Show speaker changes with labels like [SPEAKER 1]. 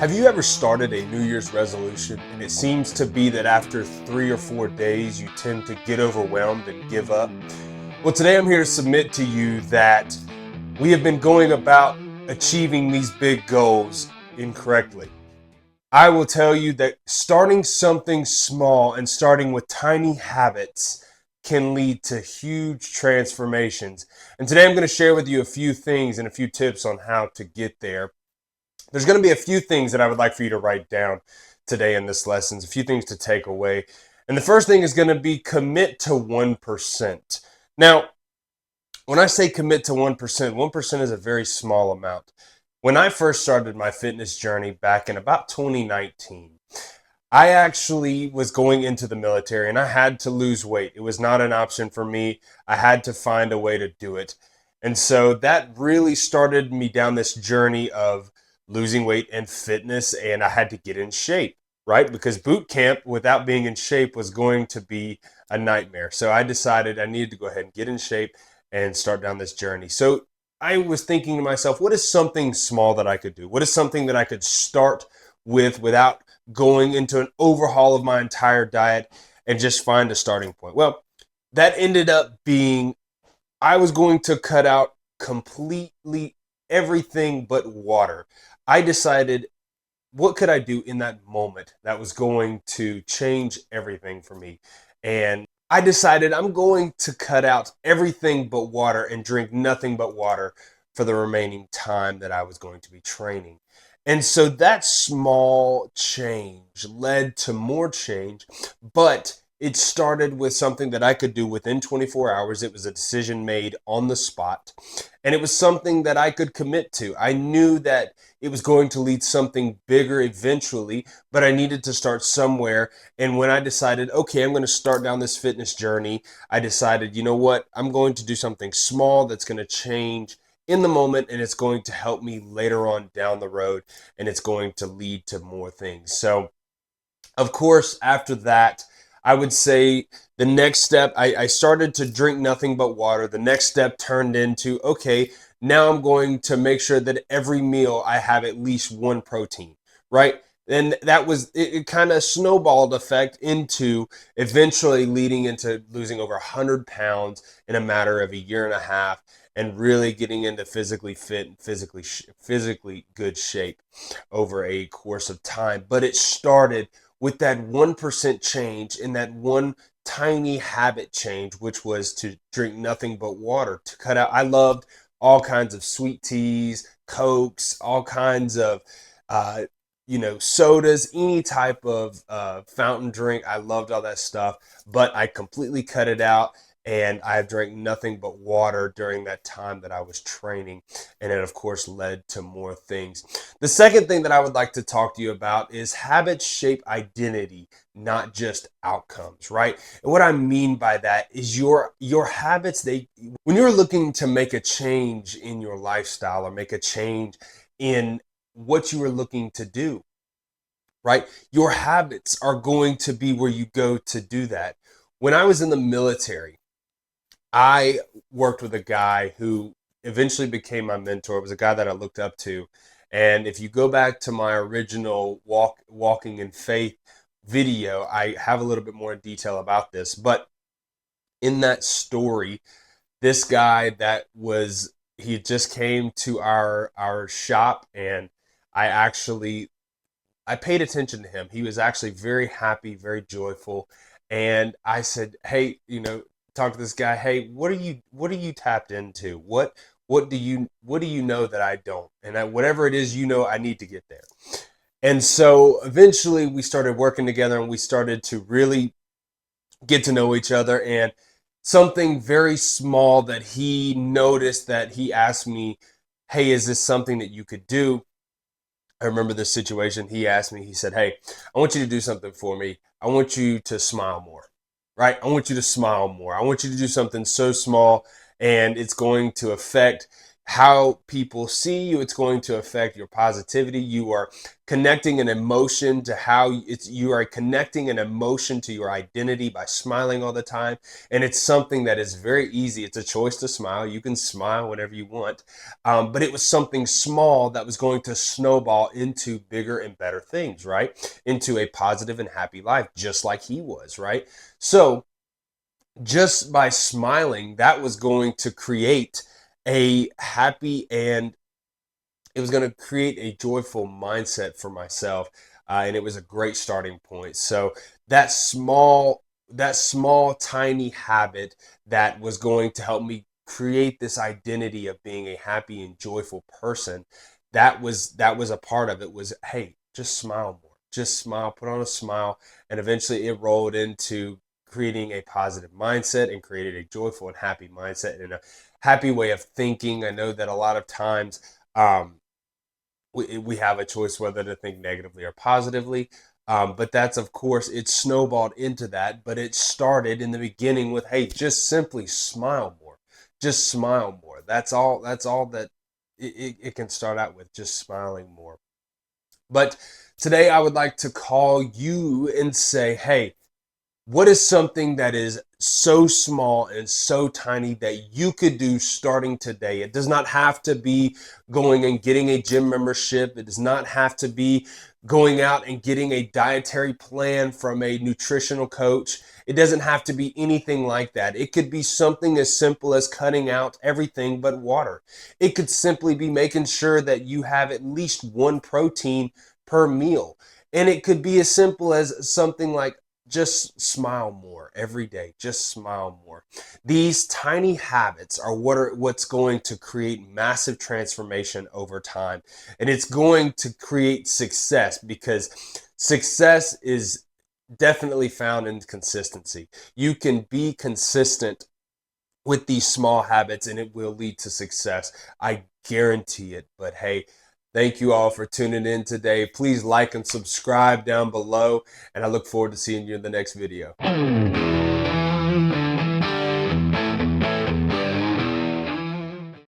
[SPEAKER 1] Have you ever started a New Year's resolution and it seems to be that after 3 or 4 days you tend to get overwhelmed and give up? Well, today I'm here to submit to you that we have been going about achieving these big goals incorrectly. I will tell you that starting something small and starting with tiny habits can lead to huge transformations. And today I'm going to share with you a few things and a few tips on how to get there. There's going to be a few things that I would like for you to write down today in this lesson, a few things to take away. And the first thing is going to be commit to 1%. Now, when I say commit to 1%, 1% is a very small amount. When I first started my fitness journey back in about 2019, I actually was going into the military and I had to lose weight. It was not an option for me. I had to find a way to do it. And so that really started me down this journey of losing weight and fitness, and I had to get in shape, right? Because boot camp without being in shape was going to be a nightmare. So I decided I needed to go ahead and get in shape and start down this journey. So I was thinking to myself, what is something small that I could do? What is something that I could start with without going into an overhaul of my entire diet and just find a starting point? Well, that ended up being I was going to cut out completely everything but water. I decided, what could I do in that moment that was going to change everything for me? And I decided I'm going to cut out everything but water and drink nothing but water for the remaining time that I was going to be training. And so that small change led to more change, but it started with something that I could do within 24 hours. It was a decision made on the spot, and it was something that I could commit to. I knew that it was going to lead something bigger eventually, but I needed to start somewhere. And when I decided, okay, I'm going to start down this fitness journey, I decided, you know what? I'm going to do something small that's going to change in the moment, and it's going to help me later on down the road, and it's going to lead to more things. So, of course, after that, I would say the next step, I started to drink nothing but water. The next step turned into, okay, now I'm going to make sure that every meal I have at least one protein, right? And that was, it kind of snowballed effect into eventually leading into losing over 100 pounds in a matter of a year and a half and really getting into physically fit and physically good shape over a course of time. But it started with that 1% change in that one tiny habit change, which was to drink nothing but water, to cut out. I loved all kinds of sweet teas, Cokes, all kinds of, uh, sodas, any type of fountain drink. I loved all that stuff, but I completely cut it out, and I drank nothing but water during that time that I was training. And it, of course, led to more things. The second thing that I would like to talk to you about is habits shape identity, not just outcomes, right? And what I mean by that is your habits, when you're looking to make a change in your lifestyle or make a change in what you are looking to do, right? Your habits are going to be where you go to do that. When I was in the military, I worked with a guy who eventually became my mentor. It was a guy that I looked up to. And if you go back to my original Walking in Faith video, I have a little bit more detail about this. But in that story, this guy he just came to our shop, and I paid attention to him. He was actually very happy, very joyful. And I said, hey, talk to this guy. Hey, what are you tapped into? What do you know that I don't? And whatever it is, I need to get there. And so eventually we started working together, and we started to really get to know each other. And something very small that he noticed, that he asked me, hey, is this something that you could do? I remember this situation. He asked me, he said, hey, I want you to do something for me. I want you to smile more, right? I want you to smile more. I want you to do something so small, and it's going to affect how people see you. It's going to affect your positivity. You are connecting an emotion to you are connecting an emotion to your identity by smiling all the time. And it's something that is very easy. It's a choice to smile. You can smile whenever you want. But it was something small that was going to snowball into bigger and better things, right? Into a positive and happy life, just like he was, right? So just by smiling, that was going to create a happy and it was going to create a joyful mindset for myself. And it was a great starting point. So that small, tiny habit that was going to help me create this identity of being a happy and joyful person, that was a part of it. Was, hey, just smile more, just smile, put on a smile. And eventually it rolled into creating a positive mindset and created a joyful and happy mindset and a happy way of thinking. I know that a lot of times, um, we have a choice whether to think negatively or positively. But that's, of course, it snowballed into that. But it started in the beginning with, hey, just simply smile more. Just smile more. That's all that it can start out with, just smiling more. But today I would like to call you and say, hey, what is something that is so small and so tiny that you could do starting today? It does not have to be going and getting a gym membership. It does not have to be going out and getting a dietary plan from a nutritional coach. It doesn't have to be anything like that. It could be something as simple as cutting out everything but water. It could simply be making sure that you have at least one protein per meal. And it could be as simple as something like just smile more every day. Just smile more. These tiny habits are what's going to create massive transformation over time. And it's going to create success, because success is definitely found in consistency. You can be consistent with these small habits and it will lead to success. I guarantee it. But hey, thank you all for tuning in today. Please like and subscribe down below, and I look forward to seeing you in the next video.